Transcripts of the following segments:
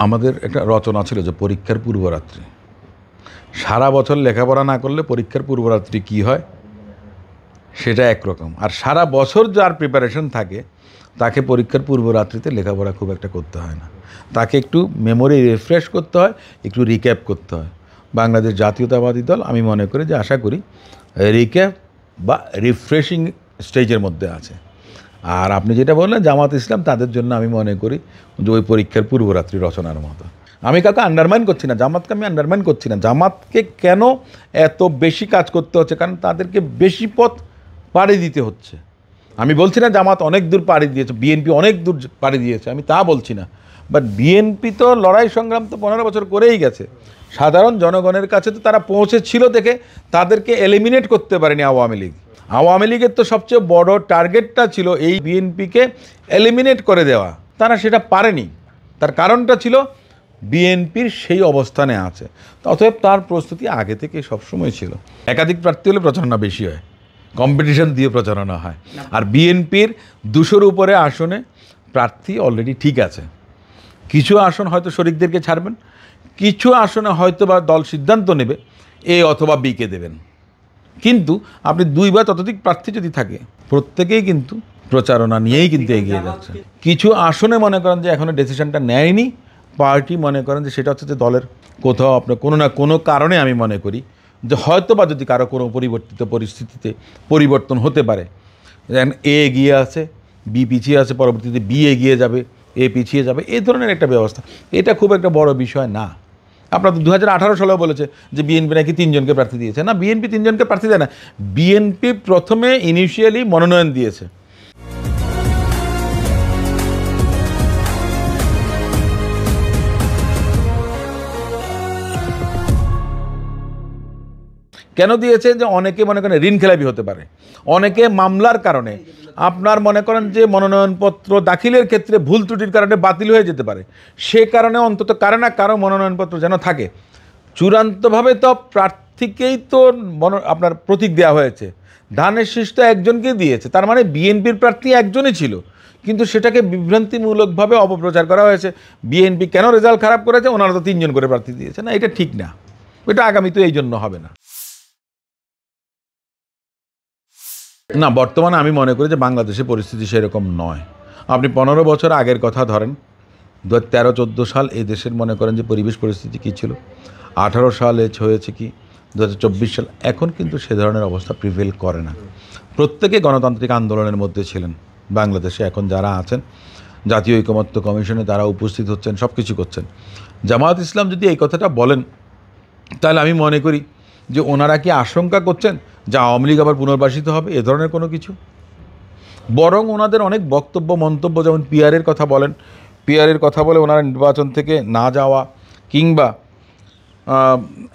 আমাদের একটা রচনা ছিল যে পরীক্ষার পূর্বরাত্রি। সারা বছর লেখাপড়া না করলে পরীক্ষার পূর্বরাত্রি কী হয় সেটা একরকম, আর সারা বছর যার প্রিপারেশন থাকে তাকে পরীক্ষার পূর্বরাত্রিতে লেখাপড়া খুব একটা করতে হয় না, তাকে একটু মেমোরি রিফ্রেশ করতে হয়, একটু রিক্যাপ করতে হয়। বাংলাদেশ জাতীয়তাবাদী দল আমি মনে করি যে আশা করি রিক্যাপ বা রিফ্রেশিং স্টেজের মধ্যে আছে। আর আপনি যেটা বললেন জামাত ইসলাম, তাদের জন্য আমি মনে করি যে ওই পরীক্ষার পূর্বরাত্রি রচনার মতো। আমি কাউকে আন্ডারমাইন করছি না, জামাতকে আমি আন্ডারমাইন করছি না। জামাতকে কেন এত বেশি কাজ করতে হচ্ছে? কারণ তাদেরকে বেশি পথ পাড়ি দিতে হচ্ছে। আমি বলছি না জামাত অনেক দূর পাড়ি দিয়েছে, বিএনপি অনেক দূর পাড়ি দিয়েছে, আমি তা বলছি না। বাট বিএনপি তো লড়াই সংগ্রাম তো 15 বছর করেই গেছে। সাধারণ জনগণের কাছে তো তারা পৌঁছেছিল দেখে তাদেরকে এলিমিনেট করতে পারেনি আওয়ামী লীগ। আওয়ামী লীগের তো সবচেয়ে বড় টার্গেটটা ছিল এই বিএনপিকে এলিমিনেট করে দেওয়া, তারা সেটা পারেনি। তার কারণটা ছিল বিএনপির সেই অবস্থানে আছে, অতএব তার প্রস্তুতি আগে থেকে সবসময় ছিল। একাধিক প্রার্থী হলে প্রচারণা বেশি হয়, কম্পিটিশন দিয়ে প্রচারণা হয়। আর বিএনপির 200-র উপরে আসনে প্রার্থী অলরেডি ঠিক আছে। কিছু আসন হয়তো শরিকদেরকে ছাড়বেন, কিছু আসনে হয়তো বা দল সিদ্ধান্ত নেবে এ অথবা বিকে দেবেন। কিন্তু আপনি 2 বা ততোধিক প্রার্থী যদি থাকে, প্রত্যেকেই কিন্তু প্রচারণা নিয়েই কিন্তু এগিয়ে যাচ্ছে। কিছু আসনে মনে করেন যে এখনও ডিসিশনটা নেয়নি পার্টি, মনে করেন যে সেটা হচ্ছে যে দলের কোথাও আপনার কোনো না কোনো কারণে আমি মনে করি যে হয়তো বা যদি কারো কোনো পরিবর্তিত পরিস্থিতিতে পরিবর্তন হতে পারে, যেন এ এগিয়ে আছে, বি পিছিয়ে আছে, পরবর্তীতে বি এগিয়ে যাবে, এ পিছিয়ে যাবে, এই ধরনের একটা ব্যবস্থা। এটা খুব একটা বড় বিষয় না। আপনার তো 2018 সালেও বলেছে যে বিএনপি নাকি 3 জনকে প্রার্থী দিয়েছে। না, বিএনপি 3 জনকে প্রার্থী দেয় না। বিএনপি প্রথমে ইনিশিয়ালি মনোনয়ন দিয়েছে। কেন দিয়েছে? যে অনেকে মনে করেন ঋণ খেলাপি হতে পারে, অনেকে মামলার কারণে আপনার মনে করেন যে মনোনয়নপত্র দাখিলের ক্ষেত্রে ভুল ত্রুটির কারণে বাতিল হয়ে যেতে পারে। সে কারণে অন্তত কারো না কারো মনোনয়নপত্র যেন থাকে। চূড়ান্তভাবে তো প্রার্থীকেই তো আপনার প্রতীক দেওয়া হয়েছে, ধানের শীষ তো একজনকেই দিয়েছে, তার মানে বিএনপির প্রার্থী একজনই ছিল, কিন্তু সেটাকে বিভ্রান্তিমূলকভাবে অপপ্রচার করা হয়েছে। বিএনপি কেন রেজাল্ট খারাপ করেছে, ওনারা তো 3 জন করে প্রার্থী দিয়েছে। না, এটা ঠিক না, এটা আগামী তো এই জন্য হবে না। না, বর্তমানে আমি মনে করি যে বাংলাদেশের পরিস্থিতি সেরকম নয়। আপনি 15 বছর আগের কথা ধরেন, 2013-14 সাল এই দেশের মনে করেন যে পরিবেশ পরিস্থিতি কী ছিল, 18 সালে হয়েছে কি, 2024 সাল, এখন কিন্তু সে ধরনের অবস্থা প্রিভেল করে না। প্রত্যেকে গণতান্ত্রিক আন্দোলনের মধ্যে ছিলেন। বাংলাদেশে এখন যারা আছেন জাতীয় ঐকমত্য কমিশনে তারা উপস্থিত হচ্ছেন, সব কিছু করছেন। জামায়াত ইসলাম যদি এই কথাটা বলেন, তাহলে আমি মনে করি যে ওনারা কি আশঙ্কা করছেন যে আওয়ামী লীগ আবার পুনর্বাসিত হবে, এ ধরনের কোনো কিছু? বরং ওনাদের অনেক বক্তব্য মন্তব্য, যেমন পিআরের কথা বলেন, পিআরের কথা বলে ওনারা নির্বাচন থেকে না যাওয়া, কিংবা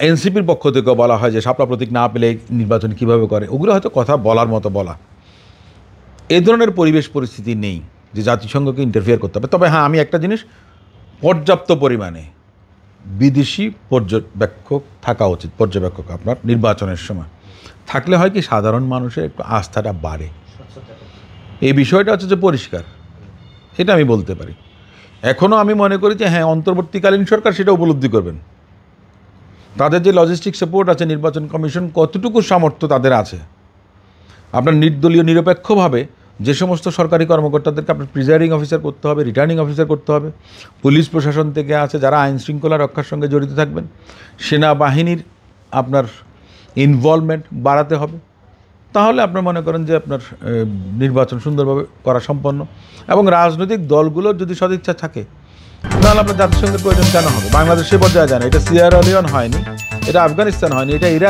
এনসিপির পক্ষ থেকেও বলা হয় যে শাপলা প্রতীক না পেলে নির্বাচন কীভাবে করে, ওগুলো হয়তো কথা বলার মতো বলা। এ ধরনের পরিবেশ পরিস্থিতি নেই যে জাতিসংঘকে ইন্টারফিয়ার করতে হবে। তবে হ্যাঁ, আমি একটা জিনিস, পর্যাপ্ত পরিমাণে বিদেশি পর্যবেক্ষক থাকা উচিত। পর্যবেক্ষক আপনার নির্বাচনের সময় থাকলে হয় কি, সাধারণ মানুষের একটু আস্থাটা বাড়ে। এই বিষয়টা হচ্ছে যে পরিষ্কার, এটা আমি বলতে পারি। এখনও আমি মনে করি যে হ্যাঁ, অন্তর্বর্তীকালীন সরকার সেটা উপলব্ধি করবেন। তাদের যে লজিস্টিক সাপোর্ট আছে, নির্বাচন কমিশন কতটুকু সামর্থ্য তাদের আছে। আপনার নির্দলীয় নিরপেক্ষভাবে যে সমস্ত সরকারি কর্মকর্তাদেরকে আপনার প্রিজাইডিং অফিসার করতে হবে, রিটার্নিং অফিসার করতে হবে, পুলিশ প্রশাসন থেকে আছে যারা আইন শৃঙ্খলা রক্ষার সঙ্গে জড়িত থাকবেন, সেনাবাহিনীর আপনার ইনভলভমেন্ট বাড়াতে হবে। তাহলে আপনার মনে করেন যে আপনার নির্বাচন সুন্দরভাবে করা সম্পন্ন। এবং রাজনৈতিক দলগুলোর যদি সদিচ্ছা থাকে, তাহলে আপনার জাতিসংঘের প্রয়োজন কেন হবে? বাংলাদেশ সে পর্যায়ে যায় না। এটা সিয়েরা লিওন হয়নি, এটা আফগানিস্তান হয়নি, এটা ইরাক